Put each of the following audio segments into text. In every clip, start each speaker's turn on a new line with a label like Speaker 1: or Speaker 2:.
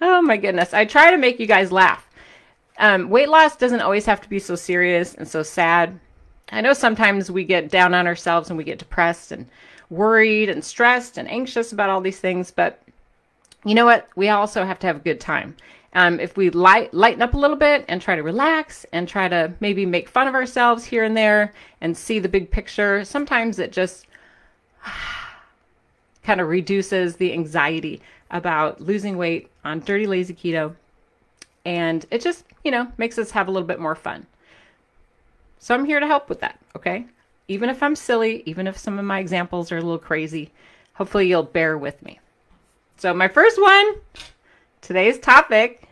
Speaker 1: Oh my goodness. I try to make you guys laugh. Weight loss doesn't always have to be so serious and so sad. I know sometimes we get down on ourselves and we get depressed and worried and stressed and anxious about all these things, but you know what? We also have to have a good time. If we lighten up a little bit and try to relax and try to maybe make fun of ourselves here and there and see the big picture, sometimes it just kind of reduces the anxiety about losing weight on dirty, lazy keto. And it just, makes us have a little bit more fun. So I'm here to help with that, okay? Even if I'm silly, even if some of my examples are a little crazy, hopefully you'll bear with me. So my first one, today's topic,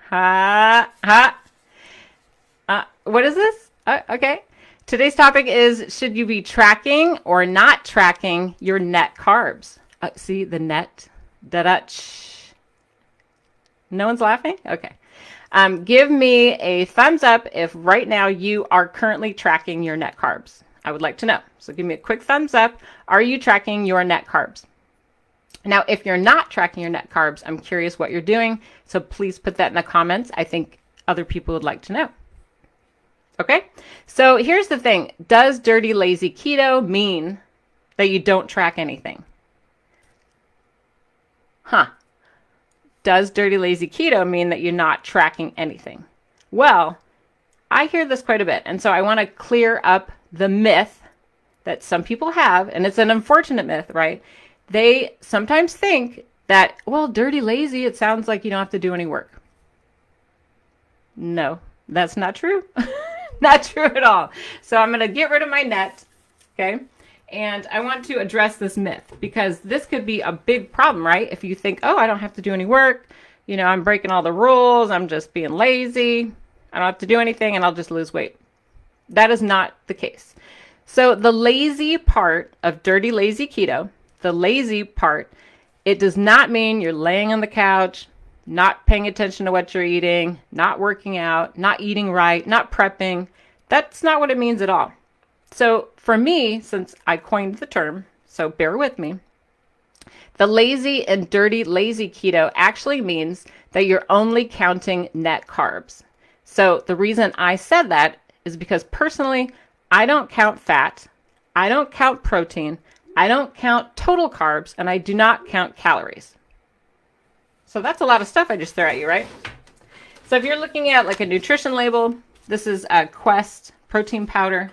Speaker 1: what is this? Okay. Today's topic is, should you be tracking or not tracking your net carbs? See the net? No one's laughing? Okay. Give me a thumbs up if right now you are currently tracking your net carbs. I would like to know. So give me a quick thumbs up. Are you tracking your net carbs? Now, if you're not tracking your net carbs, I'm curious what you're doing. So please put that in the comments. I think other people would like to know. Okay, so here's the thing. Does dirty, lazy keto mean that you don't track anything? Does dirty, lazy keto mean that you're not tracking anything? Well, I hear this quite a bit. And so I want to clear up the myth that some people have. And it's an unfortunate myth, right? They sometimes think that, well, dirty, lazy, it sounds like you don't have to do any work. No, that's not true. Not true at all. So I'm going to get rid of my net, okay? And I want to address this myth because this could be a big problem, right? If you think, oh, I don't have to do any work, I'm breaking all the rules, I'm just being lazy, I don't have to do anything, and I'll just lose weight. That is not the case. So the lazy part of dirty, lazy keto, the lazy part, it does not mean you're laying on the couch, not paying attention to what you're eating, not working out, not eating right, not prepping. That's not what it means at all. So for me, since I coined the term, so bear with me, the lazy and dirty, lazy keto actually means that you're only counting net carbs. So the reason I said that is because personally, I don't count fat, I don't count protein, I don't count total carbs, and I do not count calories. So that's a lot of stuff I just threw at you, right? So if you're looking at like a nutrition label, this is a Quest protein powder.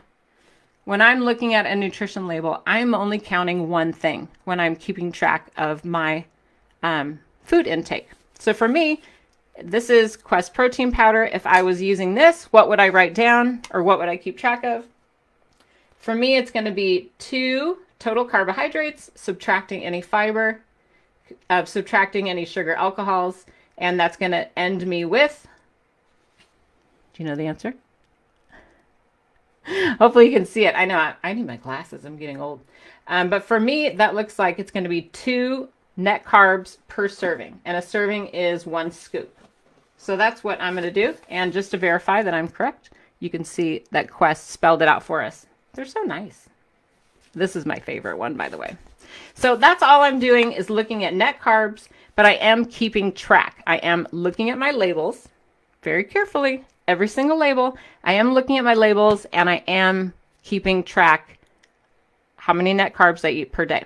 Speaker 1: When I'm looking at a nutrition label, I'm only counting one thing when I'm keeping track of my food intake. So for me, this is Quest protein powder. If I was using this, what would I write down or what would I keep track of? For me, it's going to be 2 total carbohydrates, subtracting any fiber, subtracting any sugar alcohols, and that's going to end me with, do you know the answer? Hopefully you can see it. I know I need my glasses. I'm getting old. But for me, that looks like it's going to be 2 net carbs per serving, and a serving is 1 scoop. So that's what I'm going to do. And just to verify that I'm correct, you can see that Quest spelled it out for us. They're so nice. This is my favorite one, by the way. So that's all I'm doing is looking at net carbs, but I am keeping track. I am looking at my labels very carefully, every single label. I am looking at my labels and I am keeping track how many net carbs I eat per day.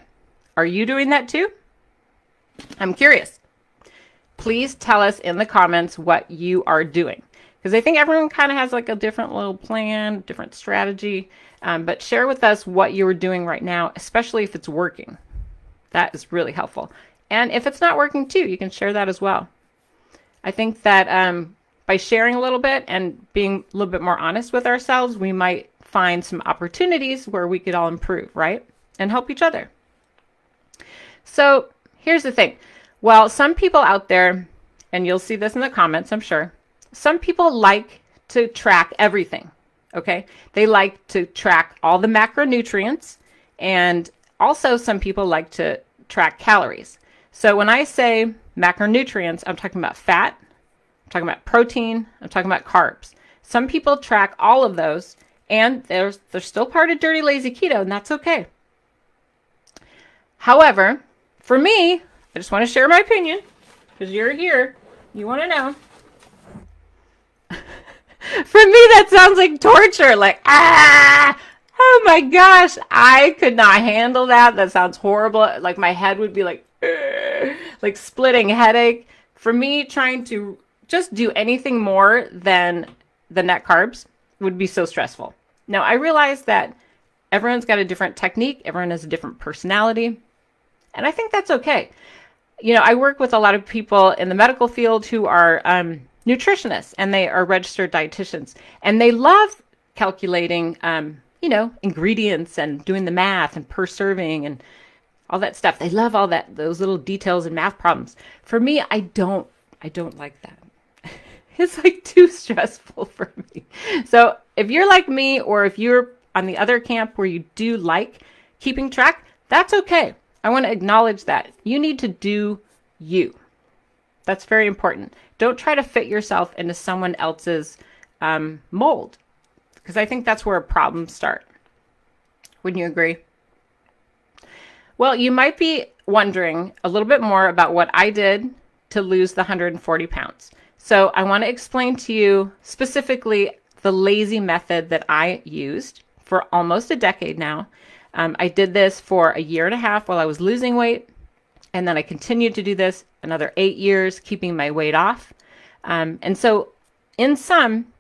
Speaker 1: Are you doing that too? I'm curious. Please tell us in the comments what you are doing, because I think everyone kind of has like a different little plan, different strategy. But share with us what you're doing right now, especially if it's working. That is really helpful. And if it's not working too, you can share that as well. I think that by sharing a little bit and being a little bit more honest with ourselves, we might find some opportunities where we could all improve, right? And help each other. So here's the thing. Well, some people out there, and you'll see this in the comments, I'm sure, some people like to track everything. Okay, they like to track all the macronutrients, and also some people like to track calories. So when I say macronutrients, I'm talking about fat, I'm talking about protein, I'm talking about carbs. Some people track all of those, and they're still part of dirty, lazy keto, and that's okay. However, for me, I just want to share my opinion. because you're here. You want to know. For me, that sounds like torture. Like, oh my gosh, I could not handle that. That sounds horrible. Like my head would be like splitting headache. For me, trying to just do anything more than the net carbs would be so stressful. Now, I realize that everyone's got a different technique. Everyone has a different personality. And I think that's okay. You know, I work with a lot of people in the medical field who are nutritionists, and they are registered dietitians, and they love calculating, ingredients and doing the math and per serving and all that stuff. They love all that, those little details and math problems. For me, I don't like that. It's like too stressful for me. So if you're like me, or if you're on the other camp where you do like keeping track, that's okay. I want to acknowledge that. You need to do you. That's very important. Don't try to fit yourself into someone else's mold, because I think that's where problems start. Wouldn't you agree? Well, you might be wondering a little bit more about what I did to lose the 140 pounds. So I want to explain to you specifically the lazy method that I used for almost a decade now. I did this for a year and a half while I was losing weight. And then I continued to do this another 8 years, keeping my weight off. And so in sum,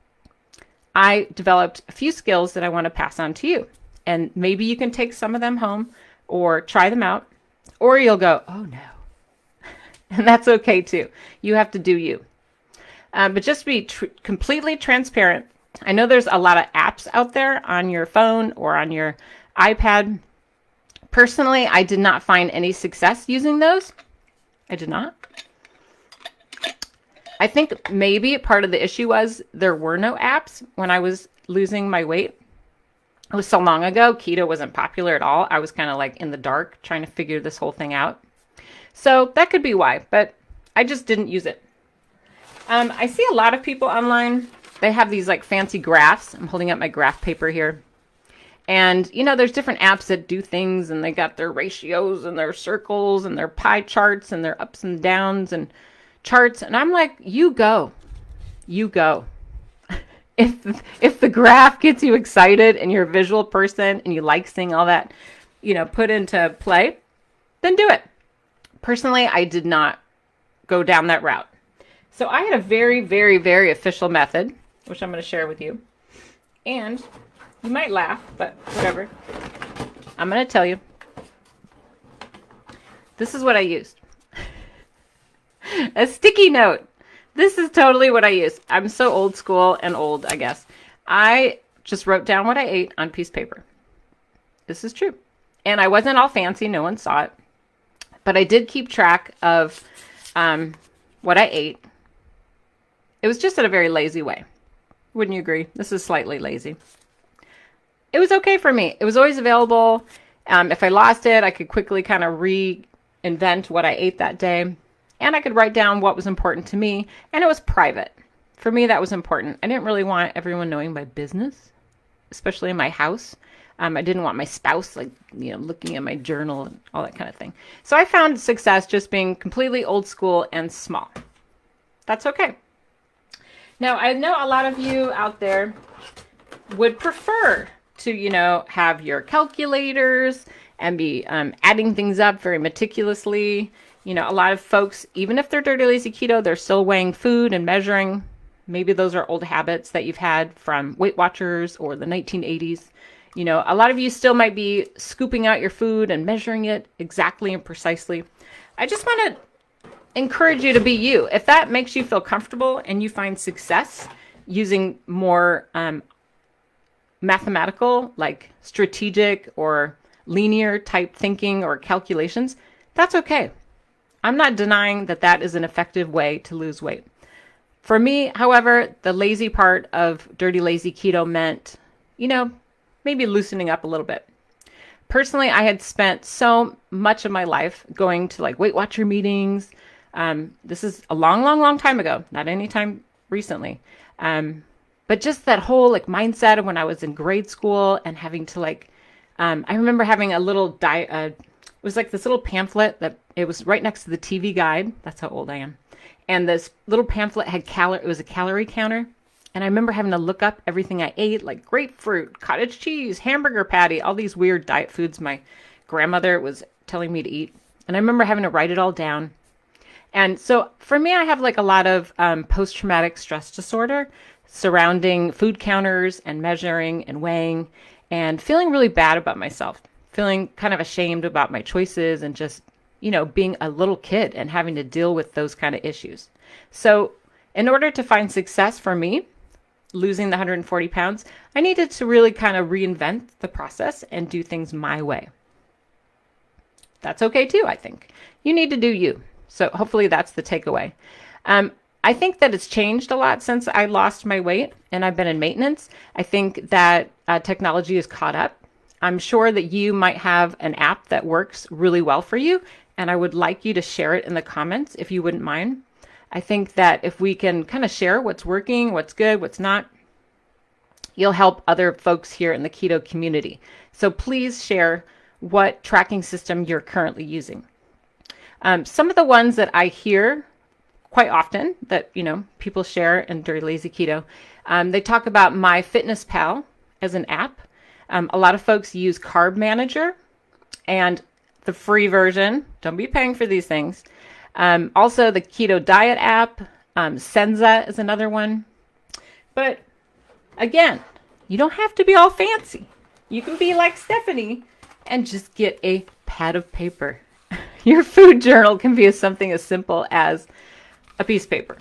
Speaker 1: I developed a few skills that I want to pass on to you. And maybe you can take some of them home or try them out, or you'll go, oh no. And that's okay too. You have to do you. But just to be completely transparent, I know there's a lot of apps out there on your phone or on your iPad. Personally, I did not find any success using those. I did not. I think maybe part of the issue was there were no apps when I was losing my weight. It was so long ago. Keto wasn't popular at all. I was kind of like in the dark trying to figure this whole thing out. So that could be why, but I just didn't use it. I see a lot of people online. They have these like fancy graphs. I'm holding up my graph paper here. And, you know, there's different apps that do things, and they got their ratios and their circles and their pie charts and their ups and downs and charts. And I'm like, you go. If the graph gets you excited and you're a visual person and you like seeing all that, you know, put into play, then do it. Personally, I did not go down that route. So I had a very, very, very official method, which I'm going to share with you. And you might laugh, but whatever. I'm going to tell you. This is what I used. A sticky note. This is totally what I used. I'm so old school and old, I guess. I just wrote down what I ate on a piece of paper. This is true. And I wasn't all fancy. No one saw it. But I did keep track of what I ate. It was just in a very lazy way. Wouldn't you agree? This is slightly lazy. It was okay for me. It was always available. If I lost it, I could quickly kind of reinvent what I ate that day. And I could write down what was important to me. And it was private. For me, that was important. I didn't really want everyone knowing my business, especially in my house. I didn't want my spouse, looking at my journal and all that kind of thing. So I found success just being completely old school and small. That's okay. Now, I know a lot of you out there would prefer to, have your calculators and be adding things up very meticulously. A lot of folks, even if they're dirty, lazy keto, they're still weighing food and measuring. Maybe those are old habits that you've had from Weight Watchers or the 1980s. A lot of you still might be scooping out your food and measuring it exactly and precisely. I just want to encourage you to be you. If that makes you feel comfortable and you find success using more mathematical, like strategic or linear type thinking or calculations, that's okay. I'm not denying that that is an effective way to lose weight. For me, however, the lazy part of dirty, lazy keto meant, maybe loosening up a little bit. Personally, I had spent so much of my life going to Weight Watcher meetings. This is a long, long, long time ago, not any time recently. But just that whole mindset of when I was in grade school and having to I remember having a little it was this little pamphlet that it was right next to the TV guide. That's how old I am. And this little pamphlet had it was a calorie counter. And I remember having to look up everything I ate, like grapefruit, cottage cheese, hamburger patty, all these weird diet foods my grandmother was telling me to eat. And I remember having to write it all down. And so for me, I have like a lot of post-traumatic stress disorder surrounding food counters and measuring and weighing and feeling really bad about myself, feeling kind of ashamed about my choices and just, being a little kid and having to deal with those kind of issues. So in order to find success for me, losing the 140 pounds, I needed to really kind of reinvent the process and do things my way. That's okay too, I think. You need to do you. So hopefully that's the takeaway. I think that it's changed a lot since I lost my weight and I've been in maintenance. I think that technology has caught up. I'm sure that you might have an app that works really well for you, and I would like you to share it in the comments if you wouldn't mind. I think that if we can kind of share what's working, what's good, what's not, you'll help other folks here in the keto community. So please share what tracking system you're currently using. Some of the ones that I hear quite often that, people share in Dirty Lazy Keto, they talk about MyFitnessPal as an app. A lot of folks use Carb Manager and the free version. Don't be paying for these things. Also the Keto Diet app, Senza is another one. But again, you don't have to be all fancy. You can be like Stephanie and just get a pad of paper. Your food journal can be something as simple as a piece of paper.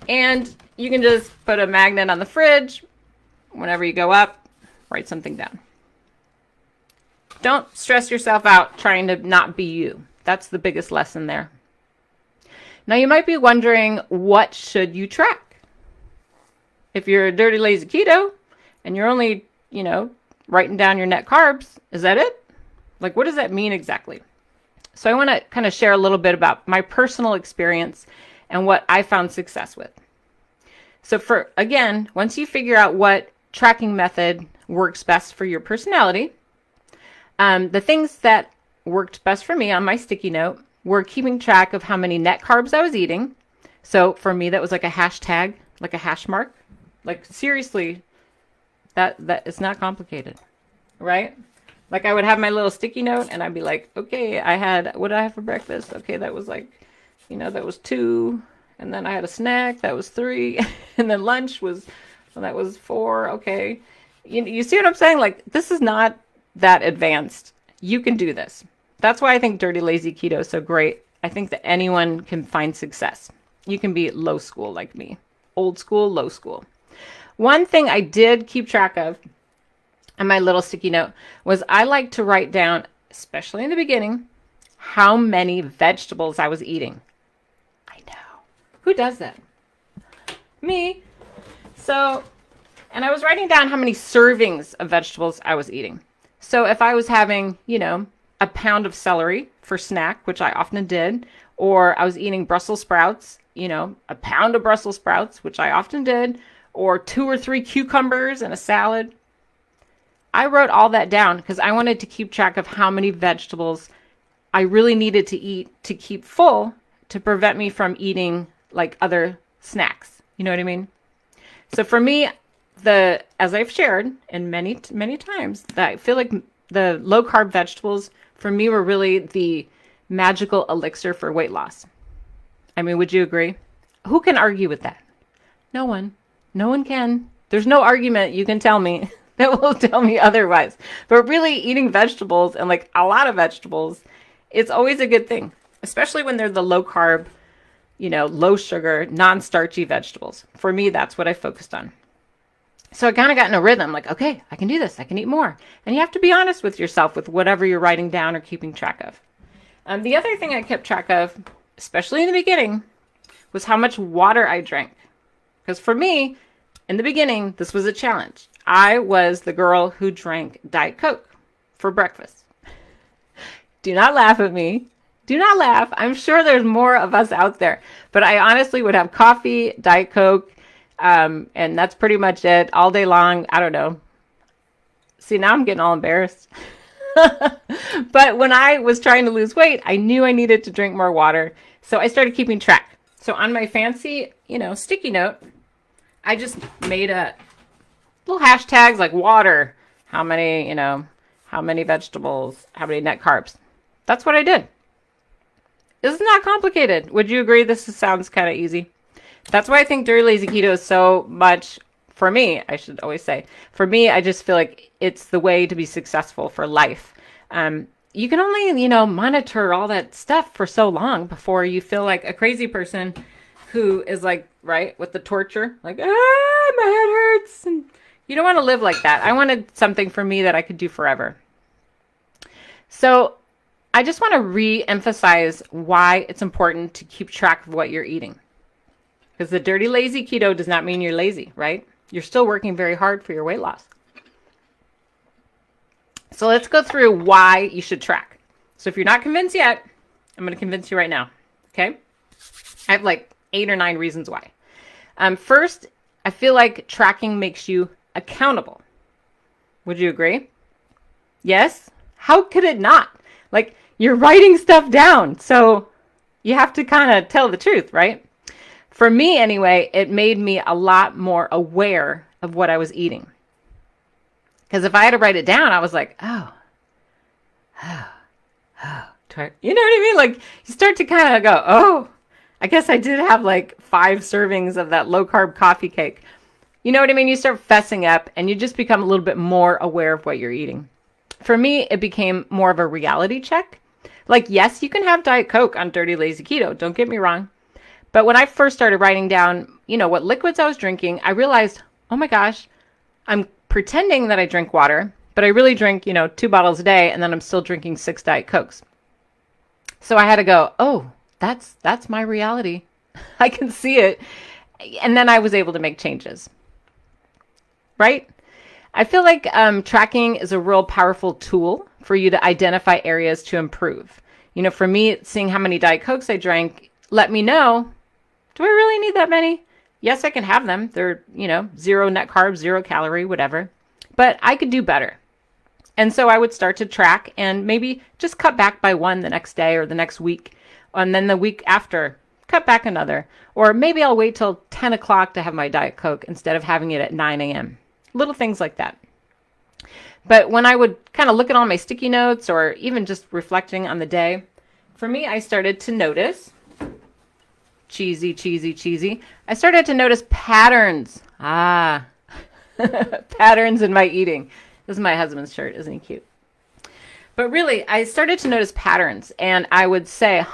Speaker 1: And you can just put a magnet on the fridge. Whenever you go up, write something down. Don't stress yourself out trying to not be you. That's the biggest lesson there. Now you might be wondering, what should you track? If you're a Dirty Lazy Keto and you're only, writing down your net carbs, is that it? Like, what does that mean exactly? So I want to kind of share a little bit about my personal experience and what I found success with. So once you figure out what tracking method works best for your personality, the things that worked best for me on my sticky note were keeping track of how many net carbs I was eating. So for me, that was like a hashtag, like a hash mark. Like seriously, that it's not complicated, right? Like I would have my little sticky note and I'd be like, okay, what did I have for breakfast? Okay, that was like, that was 2. And then I had a snack, that was 3. And then lunch that was 4. Okay. You see what I'm saying? Like, this is not that advanced. You can do this. That's why I think Dirty Lazy Keto is so great. I think that anyone can find success. You can be low school like me. Old school, low school. One thing I did keep track of on my little sticky note was I like to write down, especially in the beginning, how many vegetables I was eating. I know. Who does that? Me. So, and I was writing down how many servings of vegetables I was eating. So if I was having, a pound of celery for snack, which I often did, or I was eating Brussels sprouts, a pound of Brussels sprouts, which I often did, or 2 or 3 cucumbers and a salad. I wrote all that down because I wanted to keep track of how many vegetables I really needed to eat to keep full to prevent me from eating like other snacks. You know what I mean? So for me, as I've shared in many, many times, that I feel like the low carb vegetables for me were really the magical elixir for weight loss. I mean, would you agree? Who can argue with that? No one. No one can. There's no argument you can tell me that will tell me otherwise. But really eating vegetables and like a lot of vegetables, it's always a good thing, especially when they're the low carb, low sugar, non-starchy vegetables. For me, that's what I focused on. So I kind of got in a rhythm, like, okay, I can do this. I can eat more. And you have to be honest with yourself with whatever you're writing down or keeping track of. The other thing I kept track of, especially in the beginning, was how much water I drank. Because for me, in the beginning, this was a challenge. I was the girl who drank Diet Coke for breakfast. Do not laugh at me. Do not laugh. I'm sure there's more of us out there. But I honestly would have coffee, Diet Coke, and that's pretty much it all day long. I don't know. See, now I'm getting all embarrassed. But when I was trying to lose weight, I knew I needed to drink more water. So I started keeping track. So on my fancy, sticky note, I just made a little hashtags like water, how many vegetables, how many net carbs. That's what I did. It's not complicated. Would you agree this sounds kind of easy? That's why I think Dirty Lazy Keto is so much, for me, I should always say. For me, I just feel like it's the way to be successful for life. You can only, monitor all that stuff for so long before you feel like a crazy person who is like, right, with the torture, like, my head hurts. And you don't want to live like that. I wanted something for me that I could do forever. So I just want to re-emphasize why it's important to keep track of what you're eating. Because the Dirty Lazy Keto does not mean you're lazy, right? You're still working very hard for your weight loss. So let's go through why you should track. So if you're not convinced yet, I'm going to convince you right now. Okay? I have like 8 or 9 reasons why. First, I feel like tracking makes you accountable. Would you agree? Yes? How could it not? Like, you're writing stuff down, so you have to kind of tell the truth, right? For me, anyway, it made me a lot more aware of what I was eating. Because if I had to write it down, I was like, you know what I mean? Like, you start to kind of go, oh, I guess I did have like 5 servings of that low-carb coffee cake. You know what I mean? You start fessing up, and you just become a little bit more aware of what you're eating. For me, it became more of a reality check. Like, yes, you can have Diet Coke on Dirty Lazy Keto. Don't get me wrong. But when I first started writing down, what liquids I was drinking, I realized, oh my gosh, I'm pretending that I drink water, but I really drink, 2 bottles a day, and then I'm still drinking 6 Diet Cokes. So I had to go, oh, that's my reality. I can see it. And then I was able to make changes. Right? I feel like tracking is a real powerful tool for you to identify areas to improve. For me, seeing how many Diet Cokes I drank let me know, do I really need that many? Yes, I can have them. They're, 0 net carbs, 0 calorie, whatever. But I could do better. And so I would start to track and maybe just cut back by 1 the next day or the next week. And then the week after, cut back another. Or maybe I'll wait till 10 o'clock to have my Diet Coke instead of having it at 9 a.m. Little things like that. But when I would kind of look at all my sticky notes or even just reflecting on the day, for me, I started to notice, cheesy. I started to notice patterns. Patterns in my eating. This is my husband's shirt. Isn't he cute? But really, I started to notice patterns. And I would say,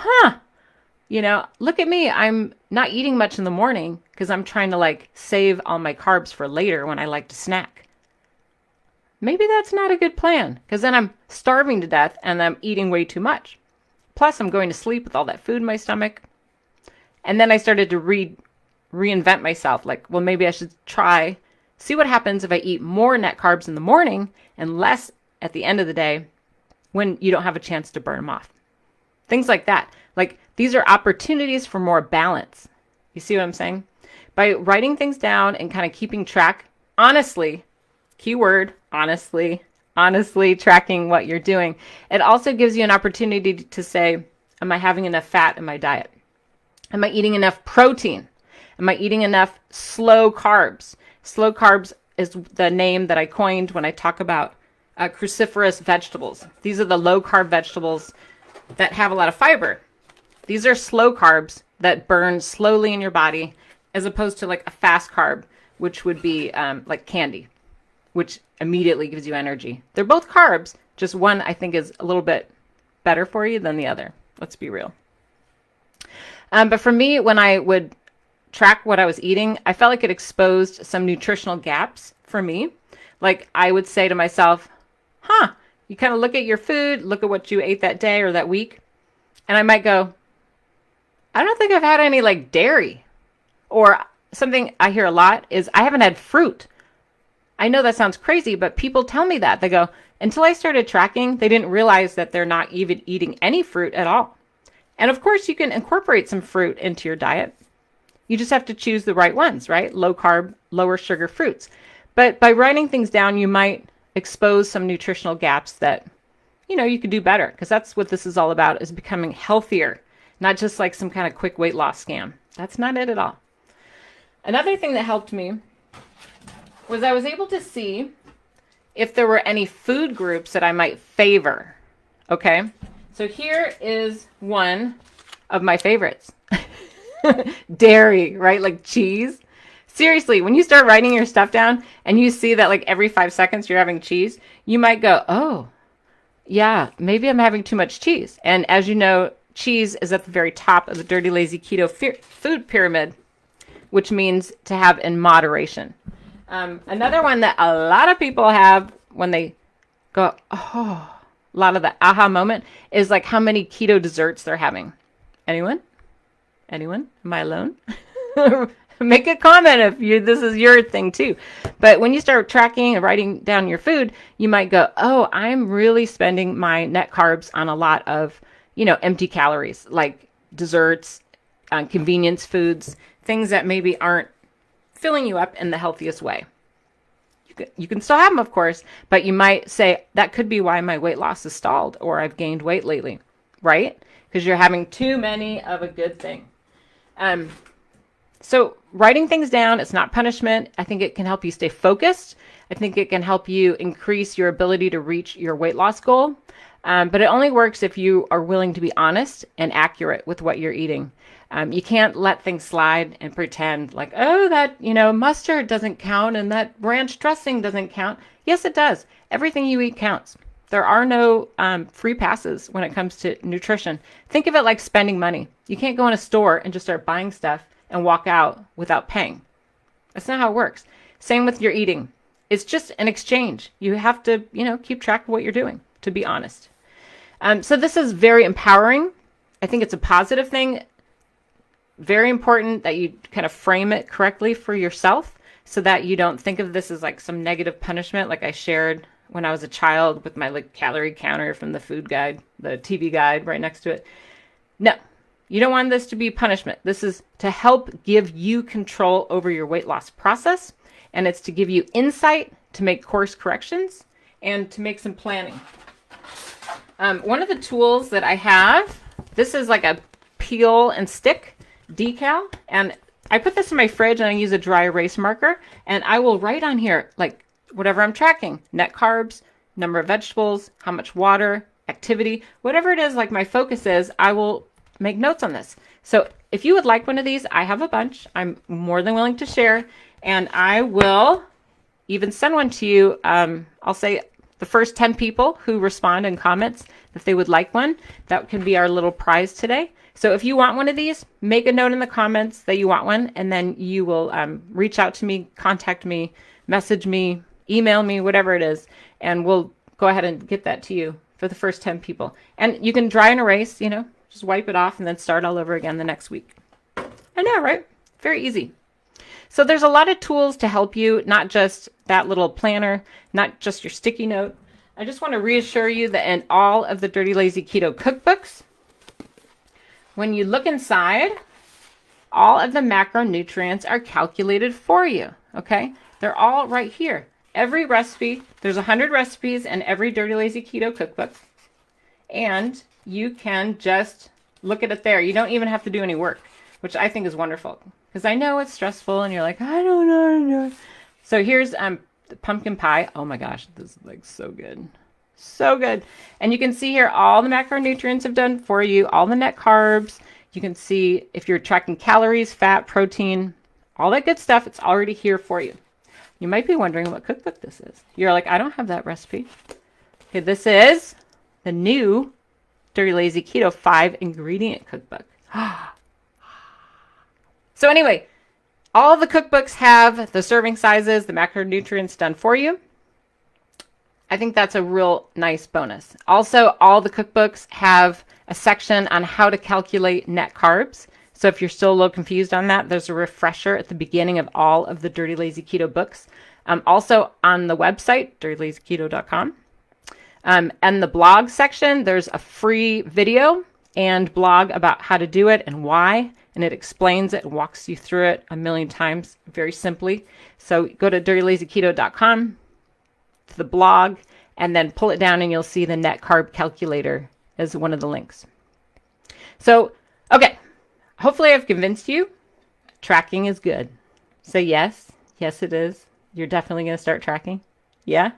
Speaker 1: look at me. I'm not eating much in the morning because I'm trying to save all my carbs for later when I like to snack. Maybe that's not a good plan because then I'm starving to death and I'm eating way too much. Plus, I'm going to sleep with all that food in my stomach. And then I started to reinvent myself. Maybe I should see what happens if I eat more net carbs in the morning and less at the end of the day when you don't have a chance to burn them off. Things like that. These are opportunities for more balance. You see what I'm saying? By writing things down and kind of keeping track, honestly, keyword, honestly, tracking what you're doing, it also gives you an opportunity to say, am I having enough fat in my diet? Am I eating enough protein? Am I eating enough slow carbs? Slow carbs is the name that I coined when I talk about cruciferous vegetables. These are the low-carb vegetables that have a lot of fiber. These are slow carbs that burn slowly in your body as opposed to a fast carb, which would be like candy, which immediately gives you energy. They're both carbs, just one I think is a little bit better for you than the other. Let's be real. But for me, when I would track what I was eating, I felt like it exposed some nutritional gaps for me. I would say to myself, you kind of look at your food, look at what you ate that day or that week, and I might go, I don't think I've had any dairy. Or something I hear a lot is I haven't had fruit. I know that sounds crazy, but people tell me that. They go, until I started tracking, they didn't realize that they're not even eating any fruit at all. And of course, you can incorporate some fruit into your diet. You just have to choose the right ones, right? Low carb, lower sugar fruits. But by writing things down, you might expose some nutritional gaps that, you could do better. Because that's what this is all about, is becoming healthier. Not just some kind of quick weight loss scam. That's not it at all. Another thing that helped me was I was able to see if there were any food groups that I might favor. Okay, so here is one of my favorites. Dairy, right? Like cheese. Seriously, when you start writing your stuff down and you see that like every 5 seconds you're having cheese, you might go, oh, yeah, maybe I'm having too much cheese. And as you know, cheese is at the very top of the Dirty Lazy Keto food pyramid, which means to have in moderation. Another one that a lot of people have when they go, oh, a lot of the aha moment is like how many keto desserts they're having. Anyone? Anyone? Am I alone? Make a comment if this is your thing too. But when you start tracking and writing down your food, you might go, oh, I'm really spending my net carbs on a lot of, empty calories, like desserts, convenience foods, things that maybe aren't filling you up in the healthiest way. You can still have them, of course, but you might say that could be why my weight loss is stalled or I've gained weight lately, right? Because you're having too many of a good thing. So writing things down, it's not punishment. I think it can help you stay focused. I think it can help you increase your ability to reach your weight loss goal. But it only works if you are willing to be honest and accurate with what you're eating. You can't let things slide and pretend like, oh, that, mustard doesn't count and that ranch dressing doesn't count. Yes, it does. Everything you eat counts. There are no free passes when it comes to nutrition. Think of it like spending money. You can't go in a store and just start buying stuff and walk out without paying. That's not how it works. Same with your eating. It's just an exchange. You have to, keep track of what you're doing, to be honest. So this is very empowering. I think it's a positive thing. Very important that you kind of frame it correctly for yourself so that you don't think of this as like some negative punishment like I shared when I was a child with my like calorie counter from the food guide, the TV guide right next to it. No, you don't want this to be punishment. This is to help give you control over your weight loss process, and it's to give you insight to make course corrections and to make some planning. One of the tools that I have, this is like a peel and stick decal, and I put this in my fridge and I use a dry erase marker, and I will write on here like whatever I'm tracking, net carbs, number of vegetables, how much water, activity, whatever it is like my focus is, I will make notes on this. So if you would like one of these, I have a bunch. I'm more than willing to share, and I will even send one to you. I'll say the first 10 people who respond in comments if they would like one, that can be our little prize today. So if you want one of these, make a note in the comments that you want one, and then you will reach out to me, contact me, message me, email me, whatever it is, and we'll go ahead and get that to you for the first 10 people. And you can dry and erase, just wipe it off and then start all over again the next week. I know, right? Very easy. So there's a lot of tools to help you, not just that little planner, not just your sticky note. I just want to reassure you that in all of the Dirty Lazy Keto cookbooks, when you look inside, all of the macronutrients are calculated for you, okay? They're all right here. Every recipe, there's 100 recipes in every Dirty Lazy Keto cookbook, and you can just look at it there. You don't even have to do any work, which I think is wonderful, because I know it's stressful, and you're like, I don't know how to do it. So here's the pumpkin pie. Oh my gosh, this is like so good. So good. And you can see here all the macronutrients have done for you, all the net carbs. You can see if you're tracking calories, fat, protein, all that good stuff, it's already here for you. You might be wondering what cookbook this is. You're like, I don't have that recipe. Okay, this is the new Dirty Lazy Keto 5-ingredient cookbook. So anyway, all the cookbooks have the serving sizes, the macronutrients done for you. I think that's a real nice bonus. Also, all the cookbooks have a section on how to calculate net carbs. So if you're still a little confused on that, there's a refresher at the beginning of all of the Dirty Lazy Keto books. Also on the website, dirtylazyketo.com. And the blog section, there's a free video and blog about how to do it and why. And it explains it and walks you through it a million times very simply. So go to dirtylazyketo.com, to the blog, and then pull it down and you'll see the net carb calculator as one of the links. So, okay, hopefully I've convinced you tracking is good. Say yes. Yes, it is. You're definitely going to start tracking. Yeah.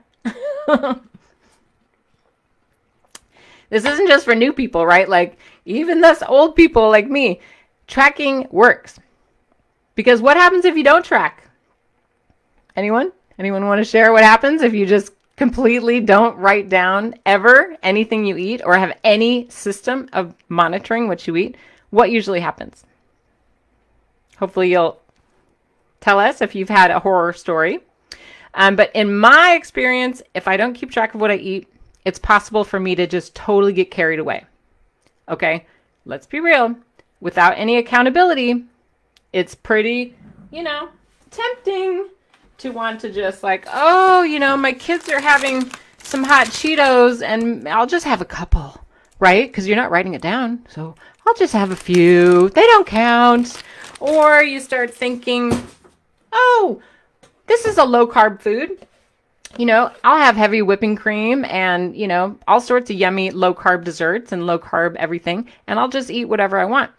Speaker 1: This isn't just for new people, right? Like even us old people like me, tracking works. Because what happens if you don't track? Anyone? Anyone want to share what happens if you just completely don't write down ever anything you eat or have any system of monitoring what you eat? What usually happens? Hopefully you'll tell us if you've had a horror story. But in my experience, if I don't keep track of what I eat, it's possible for me to just totally get carried away. Okay, let's be real. Without any accountability, it's pretty, tempting to want to just like, oh, my kids are having some hot Cheetos and I'll just have a couple, right? Because you're not writing it down. So I'll just have a few. They don't count. Or you start thinking, oh, this is a low carb food. I'll have heavy whipping cream and, all sorts of yummy low carb desserts and low carb everything. And I'll just eat whatever I want.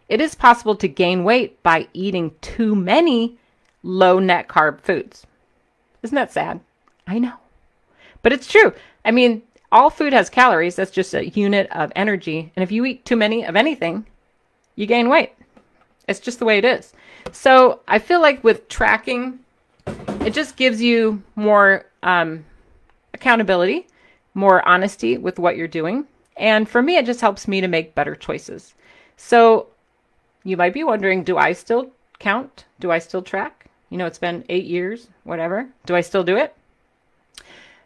Speaker 1: It is possible to gain weight by eating too many low net carb foods. Isn't that sad? I know. But it's true. I mean, all food has calories. That's just a unit of energy. And if you eat too many of anything, you gain weight. It's just the way it is. So I feel like with tracking, it just gives you more accountability, more honesty with what you're doing. And for me, it just helps me to make better choices. So you might be wondering, do I still count? Do I still track? It's been 8 years, whatever. Do I still do it?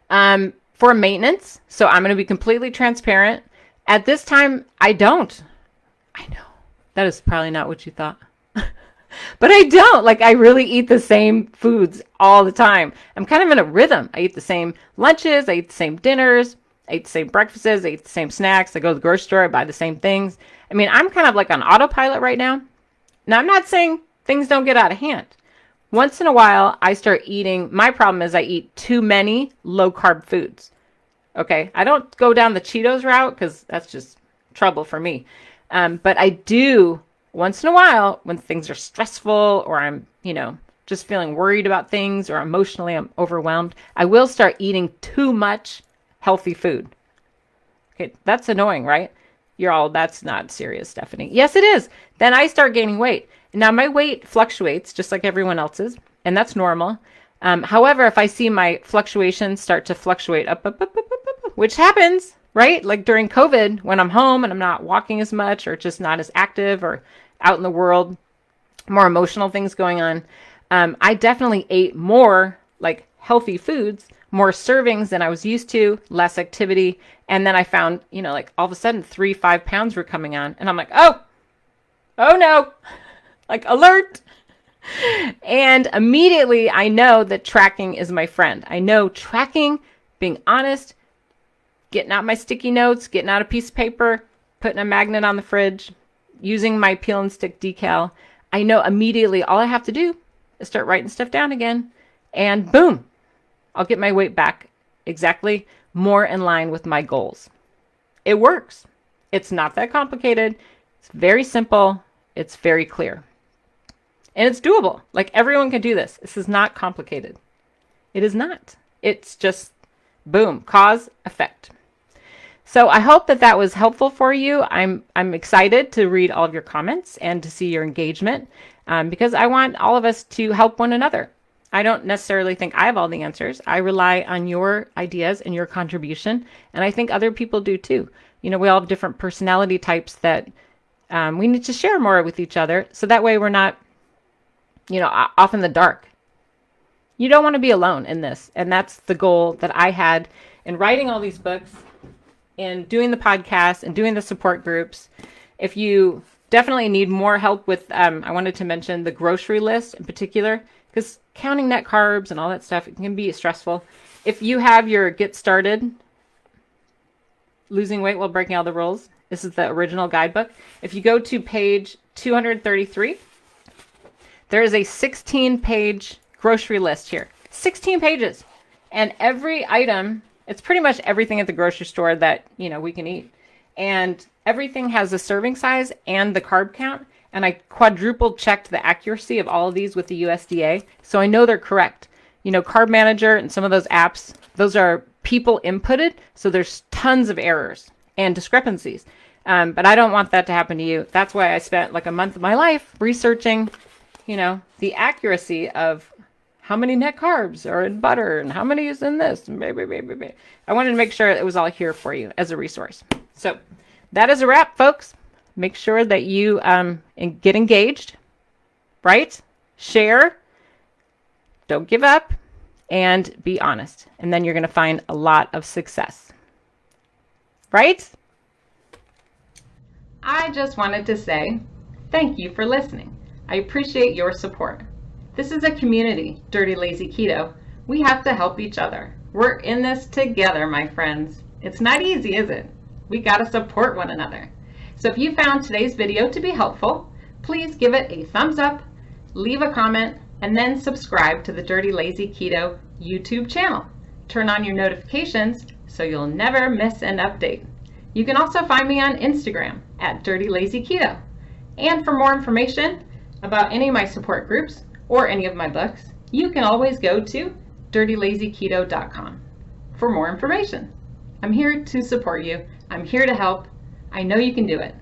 Speaker 1: For maintenance, so I'm going to be completely transparent. At this time, I don't. I know. That is probably not what you thought. But I don't. Like, I really eat the same foods all the time. I'm kind of in a rhythm. I eat the same lunches. I eat the same dinners. I eat the same breakfasts. I eat the same snacks. I go to the grocery store. I buy the same things. I mean, I'm kind of like on autopilot right now. Now, I'm not saying things don't get out of hand. Once in a while, I start eating. My problem is I eat too many low-carb foods. Okay? I don't go down the Cheetos route because that's just trouble for me. But I do, once in a while, when things are stressful or I'm, just feeling worried about things or emotionally I'm overwhelmed, I will start eating too much healthy food. Okay, that's annoying, right? You're all, that's not serious, Stephanie. Yes, it is. Then I start gaining weight. Now, my weight fluctuates just like everyone else's, and that's normal. However, if I see my fluctuations start to fluctuate up, which happens, right? Like during COVID, when I'm home and I'm not walking as much or just not as active or out in the world, more emotional things going on, I definitely ate more like healthy foods, more servings than I was used to, less activity. And then I found, like all of a sudden 3-5 pounds were coming on. And I'm like, oh no, like alert. And immediately I know that tracking is my friend. I know tracking, being honest, getting out my sticky notes, getting out a piece of paper, putting a magnet on the fridge, using my peel and stick decal. I know immediately all I have to do is start writing stuff down again. And boom, I'll get my weight back exactly more in line with my goals. It works. It's not that complicated. It's very simple. It's very clear. And it's doable. Like everyone can do this. This is not complicated. It is not. It's just boom, cause, effect. So I hope that was helpful for you. I'm excited to read all of your comments and to see your engagement because I want all of us to help one another. I don't necessarily think I have all the answers. I rely on your ideas and your contribution, and I think other people do too. We all have different personality types that we need to share more with each other, so that way we're not, off in the dark. You don't want to be alone in this, and that's the goal that I had in writing all these books, in doing the podcast, and doing the support groups. If you definitely need more help with, I wanted to mention the grocery list in particular, because counting net carbs and all that stuff, it can be stressful. If you have your Get Started, Losing Weight While Breaking All the Rules, this is the original guidebook. If you go to page 233, there is a 16-page grocery list here. 16 pages. And every item, it's pretty much everything at the grocery store that, we can eat. And everything has a serving size and the carb count. and I quadruple checked the accuracy of all of these with the USDA, so I know they're correct. You know, Carb Manager and some of those apps, those are people inputted, so there's tons of errors and discrepancies. But I don't want that to happen to you. That's why I spent like a month of my life researching, you know, the accuracy of how many net carbs are in butter and how many is in this. I wanted to make sure it was all here for you as a resource. So that is a wrap, folks. Make sure that you get engaged, right? Share, don't give up, and be honest. And then you're going to find a lot of success, right? I just wanted to say thank you for listening. I appreciate your support. This is a community, Dirty Lazy Keto. We have to help each other. We're in this together, my friends. It's not easy, is it? We got to support one another. So if you found today's video to be helpful, please give it a thumbs up, leave a comment, and then subscribe to the Dirty Lazy Keto YouTube channel. Turn on your notifications so you'll never miss an update. You can also find me on Instagram at Dirty Lazy Keto. And for more information about any of my support groups or any of my books, you can always go to dirtylazyketo.com for more information. I'm here to support you. I'm here to help. I know you can do it.